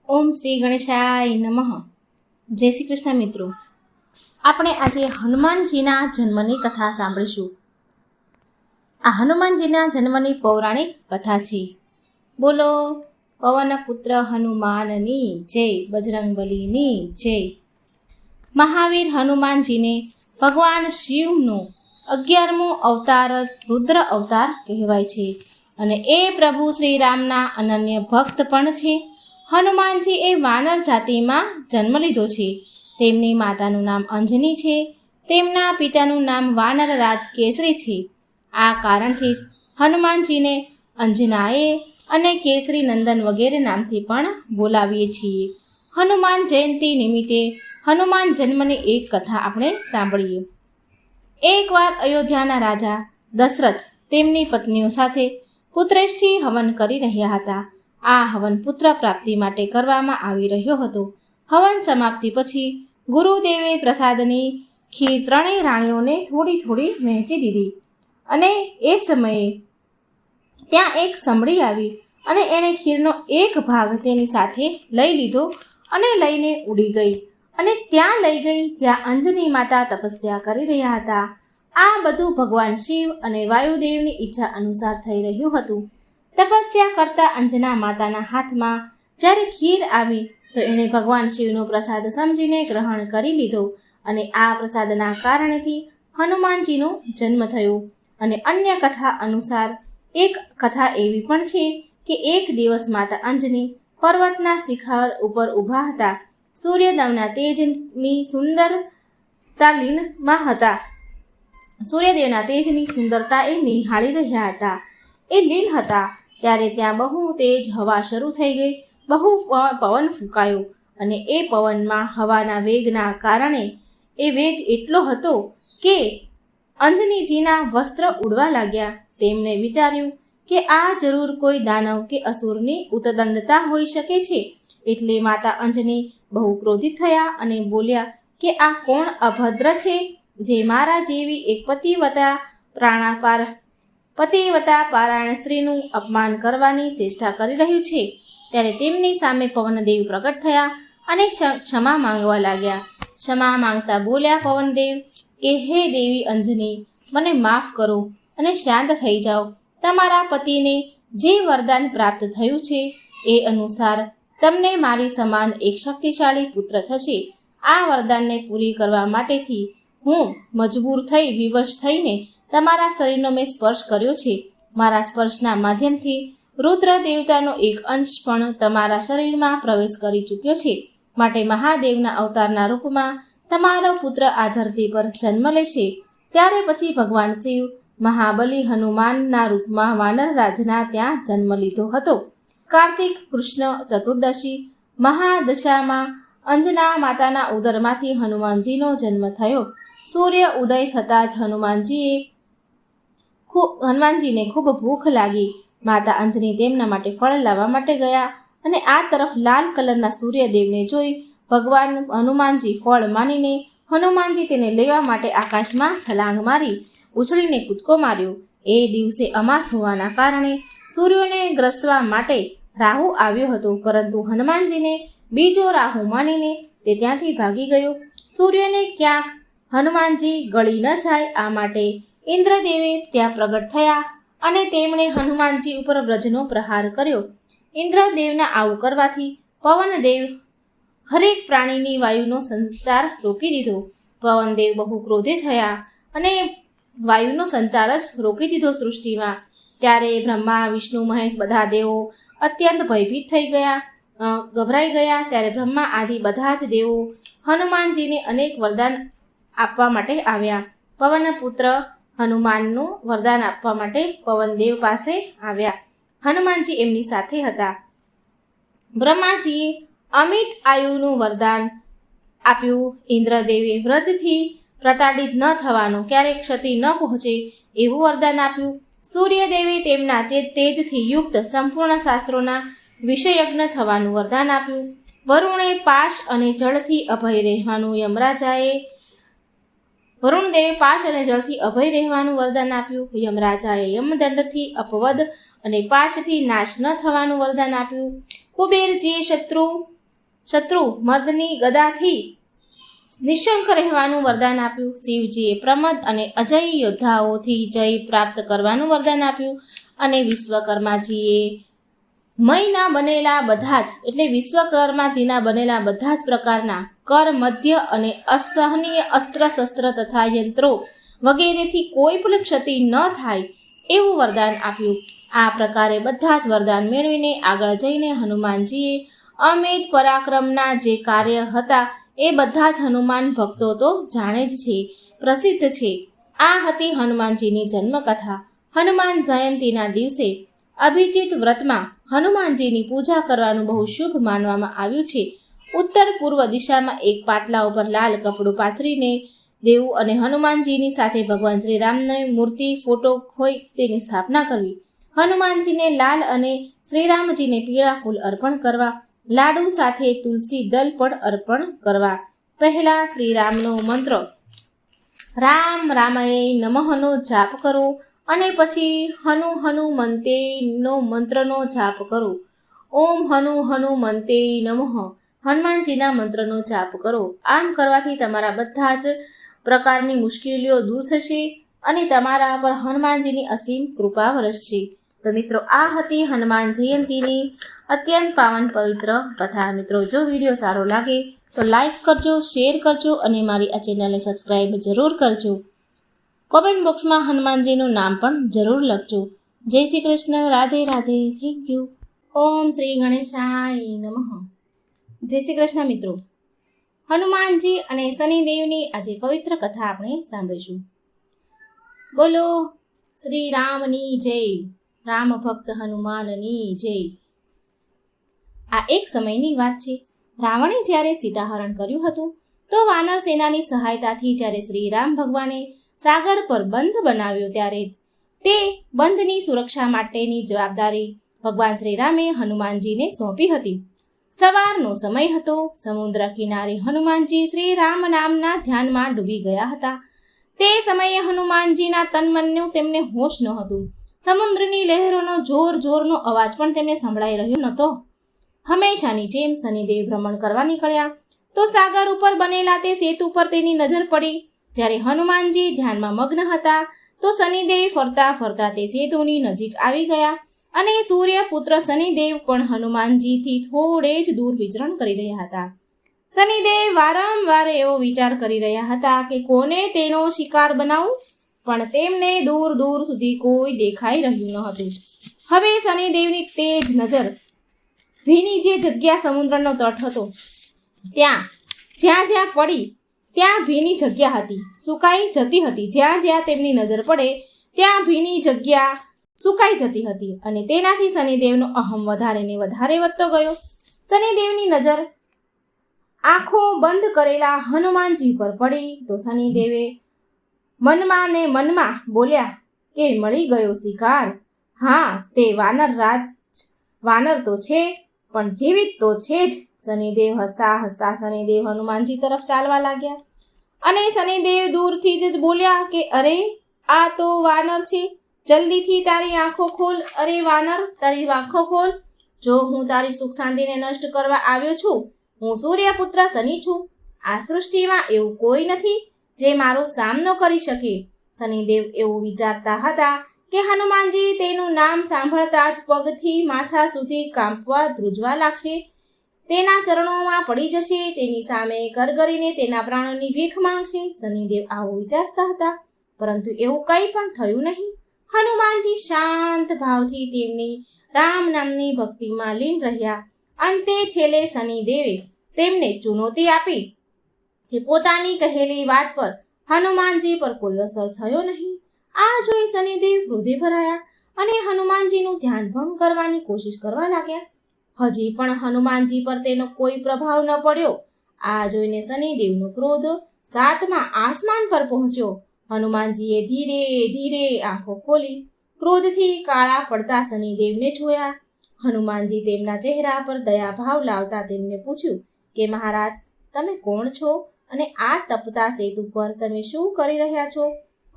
ઓમ શ્રી ગણેશાય નમઃ. જય શ્રી કૃષ્ણ મિત્રો. આપણે આજે હનુમાનજીના જન્મની કથા સાંભળીશું. આ હનુમાનજીના જન્મની પૌરાણિક કથા છે. બોલો પવન પુત્ર હનુમાનની જય, બજરંગબલીની જય. મહાવીર હનુમાનજીને ભગવાન શિવનો 11મો અવતાર રુદ્ર અવતાર કહેવાય છે અને એ પ્રભુ શ્રી રામના અનન્ય ભક્ત પણ છે. હનુમાનજી એ વાનર જાતિમાં જન્મ લીધો છે. તેમની માતાનું નામ અંજની છે. તેમના પિતાનું નામ વાનરરાજ કેસરી છે. આ કારણથી જ હનુમાનજીને અંજનાએ અને કેસરી નંદન વગેરે નામથી પણ બોલાવીએ છીએ. હનુમાન જયંતિ નિમિત્તે હનુમાન જન્મની એક કથા આપણે સાંભળીએ. એકવાર અયોધ્યાના રાજા દશરથ તેમની પત્નીઓ સાથે પુત્રેષ્ઠી હવન કરી રહ્યા હતા. આ હવન પુત્ર પ્રાપ્તિ માટે કરવામાં આવી રહ્યો હતો. હવન સમાપ્તિ પછી ગુરુદેવે પ્રસાદની ખીર ત્રણેય રાણીઓને થોડી થોડી વહેંચી દીધી અને એ સમયે ત્યાં એક સમડી આવી અને એણે ખીરનો એક ભાગ તેની સાથે લઈ લીધો અને લઈને ઉડી ગઈ અને ત્યાં લઈ ગઈ જ્યાં અંજની માતા તપસ્યા કરી રહ્યા હતા. આ બધું ભગવાન શિવ અને વાયુદેવની ઈચ્છા અનુસાર થઈ રહ્યું હતું. તપસ્યા કરતા અંજના માતાના હાથમાં જ્યારે ખીર આવી તો એણે ભગવાન શિવનો પ્રસાદ સમજીને ગ્રહણ કરી લીધો અને આ પ્રસાદના કારણેથી હનુમાનજીનો જન્મ થયો. અને અન્ય કથા અનુસાર એક કથા એવી પણ છે કે એક દિવસ માતા અંજની પર્વતના શિખર ઉપર ઊભા હતા. સૂર્યદેવના તેજની સુંદરતા લીનમાં હતા. સૂર્યદેવના તેજની સુંદરતા એ નિહાળી રહ્યા હતા. એ લીન હતા ત્યારે ત્યાં બહુ તેજ હવા શરૂ થઈ ગઈ. બહુ પવન ફૂંકાયો અને એ પવનમાં હવાના વેગના કારણે એ વેગ એટલો હતો કે અંજનીજીના વસ્ત્ર ઉડવા લાગ્યા. તેમણે વિચાર્યું કે આ જરૂર કોઈ દાનવ કે અસુરની ઉત્દંડતા હોઈ શકે છે. એટલે માતા અંજની બહુ ક્રોધિત થયા અને બોલ્યા કે આ કોણ અભદ્ર છે જે મારા જેવી એક પતિવતા પારાયણ સ્ત્રીનું અપમાન કરવાની ચેષ્ટા કરી રહ્યું છે. ત્યારે તેમની સામે પવનદેવ પ્રગટ થયા અને ક્ષમા માંગવા લાગ્યા. ક્ષમા માંગતા બોલ્યા પવનદેવ કે હે દેવી અંજની, મને માફ કરો અને શાંત થઈ જાઓ. તમારા પતિને જે વરદાન પ્રાપ્ત થયું છે એ અનુસાર તમને મારી સમાન એક શક્તિશાળી પુત્ર થશે. આ વરદાનને પૂરી કરવા માટેથી હું મજબૂર થઈ વિવશ થઈને તમારા શરીરનો મેં સ્પર્શ કર્યો છે. મારા સ્પર્શના માધ્યમથી રુદ્ર દેવતાનો એક અંશ પણ તમારા શરીરમાં પ્રવેશ કરી ચૂક્યો છે. માટે મહાદેવના અવતારના રૂપમાં તમારો પુત્ર આ ધરતી પર જન્મ લેશે. ત્યારે પછી ભગવાન શિવ મહાબલી હનુમાનના રૂપમાં વાનરરાજના ત્યાં જન્મ લીધો હતો. કાર્તિક કૃષ્ણ ચતુર્દશી મહાદશામાં અંજના માતાના ઉદરમાંથી હનુમાનજીનો જન્મ થયો. સૂર્ય ઉદય થતાં જ હનુમાનજીને ખૂબ ભૂખ લાગી. માતા અંજની તેમના માટે ફળ લાવવા માટે ગયા અને આ તરફ લાલ કલરના સૂર્યદેવને જોઈ ભગવાન હનુમાનજી ફળ માનીને હનુમાનજી તેને લેવા માટે આકાશમાં છલાંગ મારી ઉછળીને કૂદકો માર્યો. એ દિવસે અમાસ હોવાના કારણે સૂર્યને ગ્રસવા માટે રાહુ આવ્યો હતો, પરંતુ હનુમાનજીને બીજો રાહુ માનીને તે ત્યાંથી ભાગી ગયો. સૂર્યને ક્યાંક હનુમાનજી ગળી ન જાય આ માટે ઇન્દ્રદેવે ત્યાં પ્રગટ થયા અને તેમણે હનુમાનજી ઉપર વ્રજનો પ્રહાર કર્યો. ઇન્દ્રદેવના આવું કરવાથી પવનદેવ હરેક પ્રાણીની વાયુનો સંચાર રોકી દીધો. પવનદેવ બહુ ક્રોધિત થયા અને વાયુનો સંચાર જ રોકી દીધો સૃષ્ટિમાં. ત્યારે બ્રહ્મા વિષ્ણુ મહેશ બધા દેવો અત્યંત ભયભીત થઈ ગયા, ગભરાઈ ગયા. ત્યારે બ્રહ્મા આદિ બધા જ દેવો હનુમાનજીને અનેક વરદાન આપવા માટે આવ્યા. પવન પુત્ર હનુમાનનું વરદાન આપવા માટે પવનદેવ પાસે આવ્યા. હનુમાનજી એમની સાથે હતા. બ્રહ્માજીએ અમિત આયુનું વરદાન આપ્યું. ઇન્દ્રદેવે વ્રજથી પ્રતાડિત ન થવાનું, ક્યારેક ક્ષતિ ન પહોંચે એવું વરદાન આપ્યું. સૂર્યદેવે તેમના તેજથી યુક્ત સંપૂર્ણ શાસ્ત્રોના વિષયજ્ઞ થવાનું વરદાન આપ્યું. વરુણે પાશ અને જળથી અભય રહેવાનું વરુણદેવે પાશ અને જળથી અભય રહેવાનું વરદાન આપ્યું. યમરાજાએ યમદંડથી અપવદ અને પાશથી નાશ ન થવાનું વરદાન આપ્યું. કુબેરજીએ શત્રુ શત્રુ મર્દની ગદાથી નિશંક રહેવાનું વરદાન આપ્યું. શિવજીએ પ્રમદ અને અજય યોદ્ધાઓથી જય પ્રાપ્ત કરવાનું વરદાન આપ્યું. અને વિશ્વકર્માજીએ મયના બનેલા બધા જ એટલે વિશ્વકર્માજીના બનેલા બધા જ પ્રકારના કર, મધ્ય અને અસહનીય અસ્ત્ર શસ્ત્ર તથા યંત્રો વગેરેથી કોઈ પણ ક્ષતિ ન થાય એવું વરદાન આપ્યું. આ પ્રકારે બધા જ વરદાન મેળવીને આગળ જઈને હનુમાનજીએ અમિત પરાક્રમના જે કાર્ય હતા એ બધા જ હનુમાન ભક્તો તો જાણે જ છે, પ્રસિદ્ધ છે. આ હતી હનુમાનજીની જન્મકથા. હનુમાન જયંતીના દિવસે અભિજીત વ્રતમાં હનુમાનજીની પૂજા કરવાનું બહુ શુભ માનવામાં આવ્યું છે. ઉત્તર પૂર્વ દિશામાં એક પાટલા ઉપર લાલ કપડું પાથરીને દેવું અને હનુમાનજીની સાથે ભગવાન શ્રી રામની મૂર્તિ, ફોટો હોય તેની સ્થાપના કરવી. હનુમાનજીને લાલ અને શ્રીરામજીને પીળા ફૂલ અર્પણ કરવા. લાડુ સાથે તુલસી દલ પણ અર્પણ કરવા. પહેલા શ્રીરામનો મંત્ર રામ રામાય નમઃનો જાપ કરો અને પછી હનુમંતેનો મંત્રનો જાપ કરો. ઓમ હનુમંતે નમઃ હનુમાનજીના મંત્રનો જાપ કરો. આમ કરવાથી તમારા બધા જ પ્રકારની મુશ્કેલીઓ દૂર થશે અને તમારા પર હનુમાનજીની અસીમ કૃપા વરસશે. તો મિત્રો, આ હતી હનુમાન જયંતીની અત્યંત પાવન પવિત્ર કથા. મિત્રો, જો વિડીયો સારો લાગે તો લાઈક કરજો, શેર કરજો અને મારી આ ચેનલને સબસ્ક્રાઈબ જરૂર કરજો. કોમેન્ટ બોક્સમાં હનુમાનજીનું નામ પણ જરૂર લખજો. જય શ્રી કૃષ્ણ. રાધે રાધે. Thank you. ઓમ શ્રી ગણેશાય નમઃ. જય શ્રી કૃષ્ણ મિત્રો. હનુમાનજી અને શનિદેવની આજે પવિત્ર કથા આપણે સાંભળીશું. બોલો શ્રી રામની જય. રામ ભક્ત હનુમાનની જય. આ એક સમયની વાત છે. રાવણે જ્યારે સીતાહરણ કર્યું હતું તો વાનર સેનાની સહાયતાથી જ્યારે શ્રી રામ ભગવાને સાગર પર બંધ બનાવ્યો ત્યારે તે બંધની સુરક્ષા માટેની જવાબદારી ભગવાન શ્રી રામે હનુમાનજીને સોંપી હતી. સવારનો સમય હતો. સમુદ્ર કિનારે હનુમાનજી શ્રી રામ નામના ધ્યાનમાં ડૂબી ગયા હતા. તે સમયે હનુમાનજીના તનમનનું તેમને હોશ ન હતું. સમુદ્રની લહેરોનો જોરનો અવાજ પણ તેમને સંભળાઈ રહ્યો નહોતો. હંમેશાની જેમ શનિદેવ ભ્રમણ કરવા નીકળ્યા તો સાગર ઉપર બનેલા તે સેતુ પર તેની નજર પડી. જ્યારે હનુમાનજી ધ્યાનમાં મગ્ન હતા તો શનિદેવ ફરતા ફરતા તે સેતુની નજીક આવી ગયા અને સૂર્યપુત્ર શનિદેવ પણ હનુમાનજીથી થોડે જ દૂર વિચરણ કરી રહ્યા હતા. શનિદેવ વારંવાર એવો વિચાર કરી રહ્યા હતા કે કોને તેનો શિકાર બનાવું, પણ તેમને દૂર સુધી કોઈ દેખાઈ રહ્યું ન હતું. હવે શનિદેવની તેજ નજર ભીની જે જગ્યા સમુદ્રનો તટ હતો જ્યાં પડી ત્યાં ભીની જગ્યા હતી, સુકાઈ જતી હતી. જ્યાં તેમની નજર પડે ત્યાં ભીની જગ્યા સુકાઈ જતી હતી અને તેનાથી શનિદેવનો અહમ વધારે ને વધારે વધતો ગયો. શનિદેવની નજર આંખો બંધ કરેલા હનુમાનજી પર પડી તો શનિદેવે મનમાં બોલ્યા કે મળી ગયો શિકાર. હા, તે વાનર તો છે પણ જીવિત તો છે જ. શનિદેવ હસતા શનિદેવ હનુમાનજી તરફ ચાલવા લાગ્યા અને શનિદેવ દૂરથી જ બોલ્યા કે અરે, આ તો વાનર છે. જલ્દીથી તારી આંખો ખોલ. અરે વાનર, તારી આંખો ખોલ. જો હું તારી સુખ શાંતિને નષ્ટ કરવા આવ્યો છું. હું સૂર્યપુત્ર શનિ છું. આ સૃષ્ટિમાં એવું કોઈ નથી જે મારો સામનો કરી શકે. શનિદેવ એવું વિચારતા હતા કે હનુમાનજી તેનું નામ સાંભળતા જ પગથી માથા સુધી કાંપવા ધ્રુજવા લાગશે, તેના ચરણોમાં પડી જશે, તેની સામે કરગરીને તેના પ્રાણોની ભીખ માંગશે. શનિદેવ આવું વિચારતા હતા, પરંતુ એવું કંઈ પણ થયું નહીં. હનુમાનજી શાંત ભાવથી તેમની રામ નામની ભક્તિમાં લીન રહ્યા. અંતે છેલ્લે શનિદેવે તેમને ચુનૌતી આપી કે પોતાની કહેલી વાત પર હનુમાનજી પર કોઈ અસર થયો નહીં. આ જોઈ શનિદેવ ક્રોધે ભરાયા અને હનુમાનજીનું ધ્યાન ભંગ કરવાની કોશિશ કરવા લાગ્યા. હજી પણ હનુમાનજી પર તેનો કોઈ પ્રભાવ ન પડ્યો. આ જોઈને શનિદેવનો ક્રોધ 7મા આસમાન પર પહોંચ્યો. હનુમાનજીએ ધીરે આંખો ખોલી ક્રોધથી કાળા પડતા શનિદેવને જોયા. હનુમાનજી તેમના ચહેરા પર દયાભાવ લાવતા તેમને પૂછ્યું કે મહારાજ, તમે કોણ છો અને આ તપતા સેતુ પર તમે શું કરી રહ્યા છો?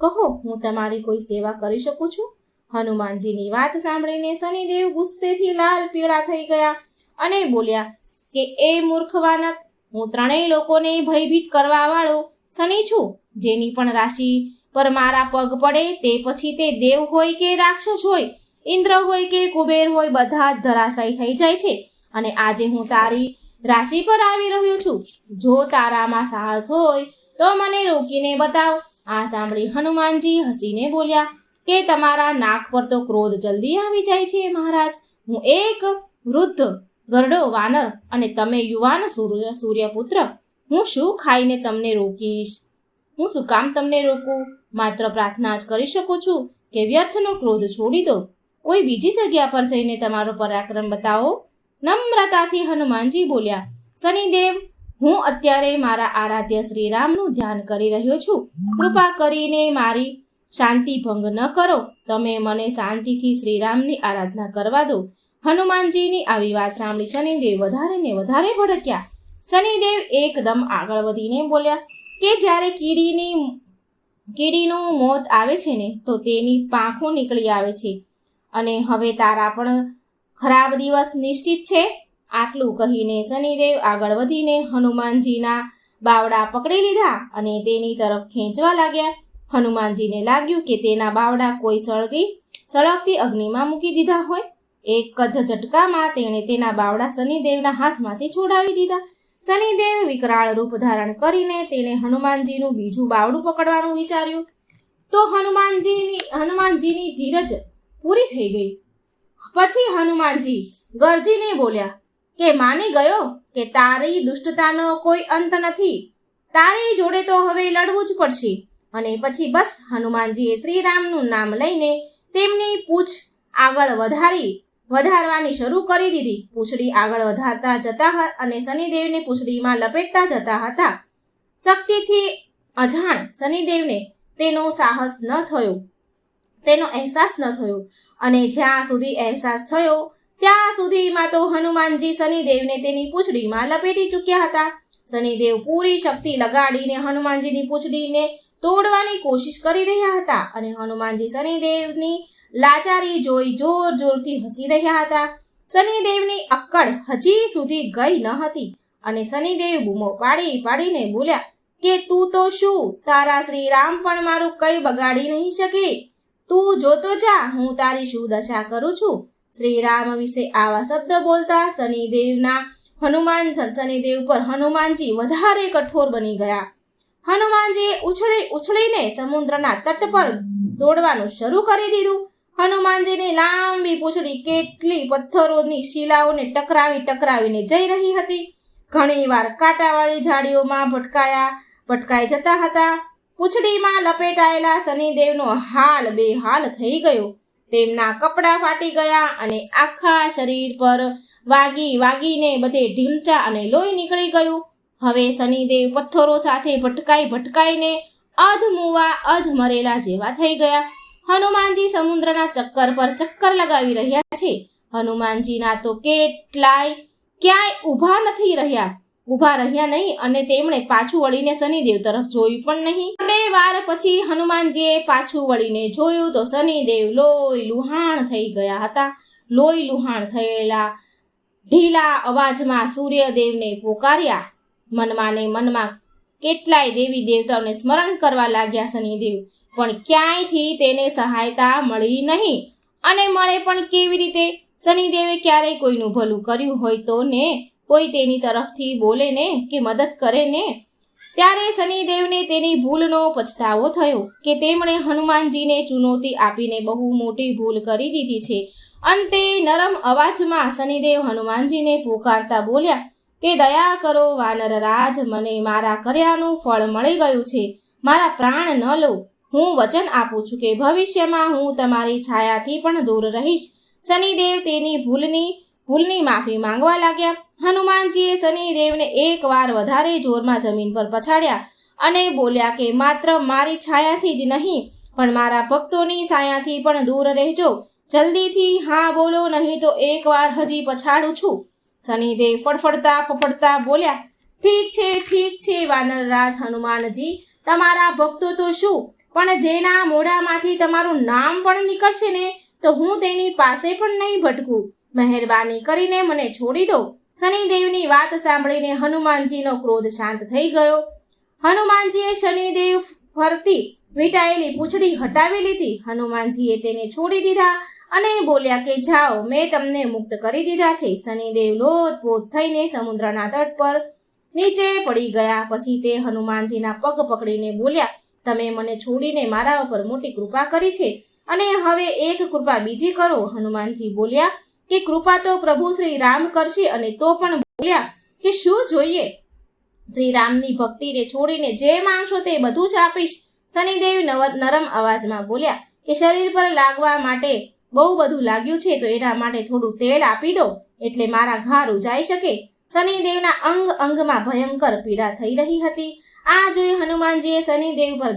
કહો, હું તમારી કોઈ સેવા કરી શકું છું? હનુમાનજીની વાત સાંભળીને શનિદેવ ગુસ્સેથી લાલ પીળા થઈ ગયા અને બોલ્યા કે એ મૂર્ખ વાનર, હું ત્રણેય લોકોને ભયભીત કરવા વાળો શનિ છું. જેની પણ રાશિ પર મારા પગ પડે તે પછી તે દેવ હોય કે રાક્ષસ હોય, ઇન્દ્ર હોય કે કુબેર હોય, બધા જ ધરાશાયી થઈ જાય છે. અને આજે હું તારી રાશિ પર આવી રહ્યો છું. જો તારામાં સાહસ હોય તો મને રોકીને બતાવ. આ સાંભળી હનુમાનજી હસીને બોલ્યા કે તમારા નાક પર તો ક્રોધ જલ્દી આવી જાય છે મહારાજ. હું એક વૃદ્ધ ગરડો વાનર અને તમે યુવાન સૂર્યપુત્ર. હું શું ખાઈને તમને રોકીશ? હું શું કામ તમને રોકું? માત્ર પ્રાર્થના જ કરી શકું છું કે વ્યર્થનો ક્રોધ છોડી દો. કોઈ બીજી જગ્યા પર જઈને તમારો પરાક્રમ બતાવો. નમ્રતાથી હનુમાનજી બોલ્યા, શનિદેવ, હું અત્યારે મારા આરાધ્ય શ્રીરામનું ધ્યાન કરી રહ્યો છું. કૃપા કરીને મારી શાંતિ ભંગ ન કરો. તમે મને શાંતિથી શ્રીરામની આરાધના કરવા દો. હનુમાનજીની આવી વાત સાંભળી શનિદેવ વધારે ને વધારે ભડક્યા. શનિદેવ એકદમ આગળ વધીને બોલ્યા કે જ્યારે કીડીનું મોત આવે છે ને તો તેની પાંખો નીકળી આવે છે, અને હવે તારા પણ ખરાબ દિવસ નિશ્ચિત છે. આટલું કહીને શનિદેવ આગળ વધીને હનુમાનજીના બાવડા પકડી લીધા અને તેની તરફ ખેંચવા લાગ્યા. હનુમાનજીને લાગ્યું કે તેના બાવડા કોઈ સળગતી અગ્નિમાં મૂકી દીધા હોય. એક જ ઝટકામાં તેણે તેના બાવડા શનિદેવના હાથમાંથી છોડાવી દીધા. શનિદેવ વિકરાળ રૂપ ધારણ કરીને તેને હનુમાનજીનું બીજું બાવડું પકડવાનું વિચાર્યું તો હનુમાનજીની ધીરજ પૂરી થઈ ગઈ. પછી હનુમાનજી ગરજીને બોલ્યા કે માની ગયો કે તારી દુષ્ટતાનો કોઈ અંત નથી. તારી જોડે તો હવે લડવું જ પડશે. અને પછી બસ હનુમાનજીએ શ્રીરામનું નામ લઈને તેમની પૂંછ આગળ વધારવાની શરૂ કરી દીધી. પૂંછડી આગળ વધારતા જતા અને શનિદેવને પૂંછડીમાં લપેટતા જતા હતા. શક્તિથી અજાણ શનિદેવને તેનો અહેસાસ ન થયો અને જ્યાં સુધી અહેસાસ થયો ત્યાં સુધીમાં તો હનુમાનજી શનિદેવને તેની પૂંછડીમાં લપેટી ચૂક્યા હતા. શનિદેવ પૂરી શક્તિ લગાડીને હનુમાનજીની પૂંછડીને તોડવાની કોશિશ કરી રહ્યા હતા અને હનુમાનજી શનિદેવની લાચારી જોઈ જોરથી હસી રહ્યા હતા. શનિદેવની અક્કડ હજી સુધી ગઈ ન હતી અને શનિદેવ બૂમો પાડીને બોલ્યા કે તું તો શું, તારા શ્રીરામ પણ મારું કંઈ બગાડી નહીં શકે. તું જોતો જા હું તારી શું દશા કરું છું. શ્રીરામ વિશે આવા શબ્દ બોલતા શનિદેવ પર હનુમાનજી વધારે કઠોર બની ગયા. હનુમાનજીએ ઉછળીને સમુદ્રના તટ પર દોડવાનું શરૂ કરી દીધું. હનુમાનજીની લાંબી પૂંછડી કેટલી પથ્થરોની શિલાઓને ટકરાવીને જઈ રહી હતી. ઘણીવાર કાંટાવાળી ઝાડીઓમાં ભટકાઈ જતા હતા. પૂંછડીમાં લપેટાયેલા શનિદેવનો હાલ બેહાલ થઈ ગયો. તેમના કપડાં ફાટી ગયા અને આખા શરીર પર વાગીને બધે ઢીમચા અને લોહી નીકળી ગયું. હવે શનિદેવ પથ્થરો સાથે ભટકાઈને અધ મરેલા જેવા થઈ ગયા. હનુમાનજી સમુદ્રના ચક્કર પર ચક્કર લગાવી રહ્યા છે. હનુમાનજીના તો ક્યાંય ઊભા રહ્યા નહીં અને તેમણે પાછું વળીને શનિદેવ તરફ જોયું પણ નહીં. 2 વાર પછી હનુમાનજીએ પાછું વળીને જોયું તો શનિદેવ લોહી લુહાણ થઈ ગયા હતા. લોહી લુહાણ થયેલા ઢીલા અવાજમાં સૂર્યદેવને પોકાર્યા. મનમાં કેટલાય દેવી દેવતાઓને સ્મરણ કરવા લાગ્યા શનિદેવ, પણ ક્યાંયથી તેને સહાયતા મળી નહીં. અને મળે પણ કેવી રીતે? શનિદેવે ક્યારેય કોઈનું ભલું કર્યું હોય તો ને કોઈ તેની તરફથી બોલે ને કે મદદ કરે ને. ત્યારે શનિદેવને તેની ભૂલનો પછતાવો થયો કે તેમણે હનુમાનજીને ચુનૌતી આપીને બહુ મોટી ભૂલ કરી દીધી છે. અંતે નરમ અવાજમાં શનિદેવ હનુમાનજીને પોકારતા બોલ્યા કે દયા કરો વાનરરાજ, મને મારા કર્યાનું ફળ મળી ગયું છે. મારા પ્રાણ ન લો. હું વચન આપું છું કે ભવિષ્યમાં હું તમારી છાયાથી પણ દૂર રહીશ. શનિદેવ તેની ભૂલની માફી માંગવા લાગ્યા. હનુમાનજીએ શનિદેવને એક વાર વધારે જોરમાં જમીન પર પછાડ્યા અને બોલ્યા કે માત્ર મારી છાયાથી જ નહીં પણ મારા ભક્તોની છાયાથી પણ દૂર રહેજો. જલ્દીથી હા બોલો, નહીં તો એક વાર હજી પછાડું છું. શનિદેવ ફફડતા બોલ્યા, ઠીક છે વાનરરાજ હનુમાનજી, તમારા ભક્તો તો શું, પણ જેના મોઢામાંથી તમારું નામ પણ નીકળશે ને તો હું તેની પાસે પણ નહીં ભટકું. મહેરબાની કરીને મને છોડી દો. શનિદેવની વાત સાંભળીને હનુમાનજીનો ક્રોધ શાંત થઈ ગયો. હનુમાનજીએ શનિદેવ ફરતી વીંટાયેલી પૂંછડી હટાવી લીધી. હનુમાનજીએ તેને છોડી દીધા અને બોલ્યા કે જાઓ, મેં તમને મુક્ત કરી દીધા છે. શનિદેવ લોથપોથ થઈને સમુદ્રના તટ પર નીચે પડી ગયા. પછી તે હનુમાનજીના પગ પકડીને બોલ્યા, તમે મને છોડીને મારા ઉપર મોટી કૃપા કરી છે અને હવે એક કૃપા બીજી કરો. હનુમાનજી બોલ્યા કે કૃપા તો પ્રભુ શ્રી રામ કરશે. અને તો પણ બોલ્યા કે શું જોઈએ? શ્રી રામની ભક્તિને છોડીને જે માંગશો તે બધું જ આપીશ. શનિદેવ નરમ અવાજમાં બોલ્યા કે શરીર પર લાગવા માટે બહુ બધું લાગ્યું છે, તો એના માટે થોડું તેલ આપી દો, એટલે મારા ઘા રૂજાઈ શકે. શનિદેવના અંગ અંગમાં ભયંકર પીડા થઈ રહી હતી. આ જોઈ હનુમાનજીએ શનિદેવ પર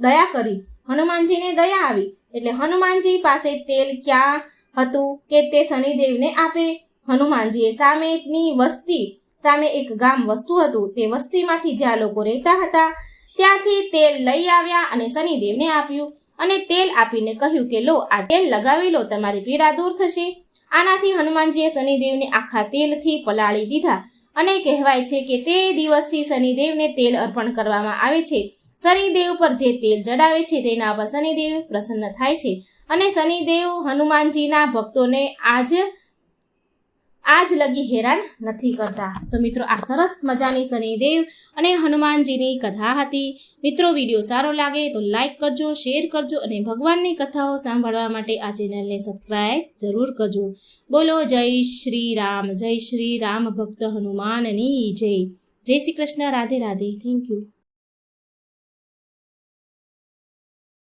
દયા કરી. હનુમાનજીને દયા આવી એટલે હનુમાનજી પાસે તેલ ક્યાં હતું કે તે શનિદેવને આપે. હનુમાનજીએ સામેની વસ્તી સામે એક ગામ વસતું હતું. તે વસ્તીમાંથી જ્યાં લોકો રહેતા હતા ત્યાંથી તેલ લઈ આવ્યા અને શનિદેવને આપ્યું અને તેલ આપીને કહ્યું કે લો, આ તેલ લગાવી લો, તમારી પીડા દૂર થશે. આનાથી હનુમાનજીએ શનિદેવને આખા તેલથી પલાળી દીધા અને કહેવાય છે કે તે દિવસથી શનિદેવને તેલ અર્પણ કરવામાં આવે છે. શનિદેવ પર જે તેલ ચડાવે છે તેના પર શનિદેવ પ્રસન્ન થાય છે અને શનિદેવ હનુમાનજીના ભક્તોને આજ લગી હેરાન નથી કરતા. તો મિત્રો, આ સરસ મજાની શનિદેવ અને હનુમાનજીની કથા હતી. મિત્રો, વિડીયો સારો લાગે તો લાઈક કરજો, શેર કરજો અને ભગવાનની કથાઓ સાંભળવા માટે આ ચેનલને સબસ્ક્રાઈબ જરૂર કરજો. બોલો જય શ્રી રામ ભક્ત હનુમાનની જય. જય શ્રી કૃષ્ણ. રાધે રાધે. Thank you.